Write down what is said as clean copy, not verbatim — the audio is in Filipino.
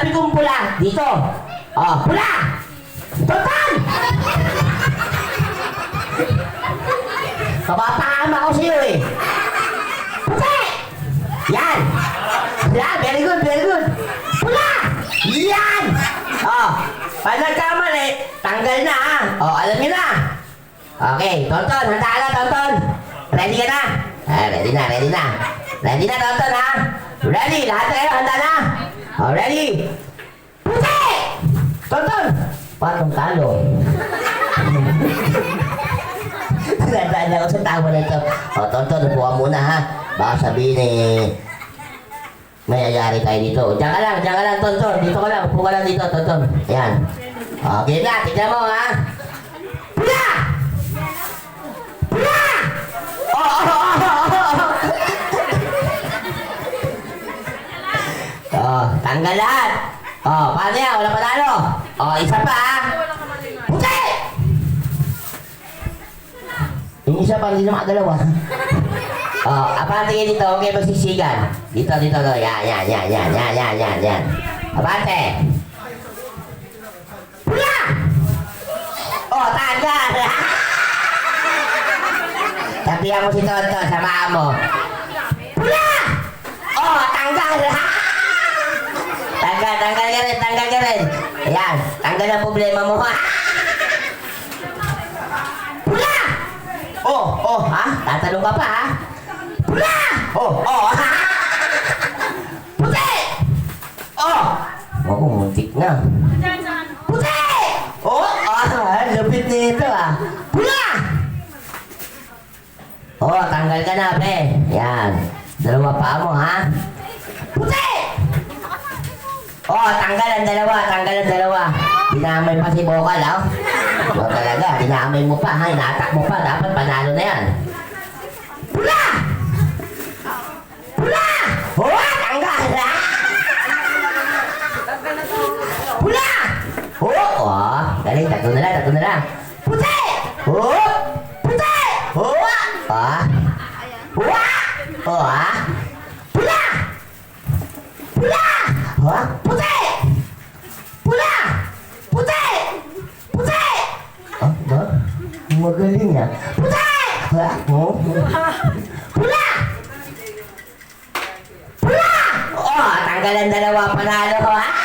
sabi kong pula. Dito. Oh, pula! Tonton! Kapapakama ko sa'yo eh. Puti! Yan! Yan, very good, very good. Pula! Yan! Oh, pag nagkamali, tanggal na ha. Oh, alam niyo na. Okay, Tonton, handa ka na, Tonton. Ready ka na? Ready na, ready na. Ready na, Tonton ha? Ready, lahat kayo, handa na? Oh, ready? Puti! Tonton! Patong talo. Nandaan ako sa tawa na ito. O, Tonton, upo ka muna ha. Baka sabihin eh, mayayari tayo dito. Diyan ka lang, Tonton. Dito ka lang, upo ka lang dito, Tonton. Ayan. Okay na, tignan mo ha. Pula! Pula! Oh, tanggal lahat. Oh, paano yan? Wala panalo. Oh, isa pa ha. Puti! Yung isa pa, hindi na makadalawa. Oh, apante kayo dito, huwag kayo magsisigan. Dito, dito. Yan. Apante. Pula! Oh, tanggal! Tapihan mo si Tonton, samahan mo. Pula! Oh, tanggal! Tanggal ka rin. Ayan, tanggal ang problema mo ha. Pula! Oh, ha? Tatanong ka pa ha? Pula! Oh, ha? Puti! Oh! Oo, muntik na. Puti! Oh, lupit nito ah. Pula! Oh, tanggal ka na, pre. Yan. Dalawa pa mo, ha? Puti! Oh, tanggal ang dalawa. Dinamay pa si Bokal, ha? Oh, talaga, dinamay mo pa, ha? Inatak mo pa. Dapat panalo na yan. Pula! Pula! Oh, tanggal, ha? Pula! Oh, galing. Tatlo na lang. Puti! Oh! Puti! Oh! Ah! Oh, ha? Pula! Pula! Ha? Puti! Pula! Puti! Puti! Ah, ba? Magaling ah. Puti! Ha? Oh? Pula! Pula! Oh, tanggal ang dalawa, panalo ko ha?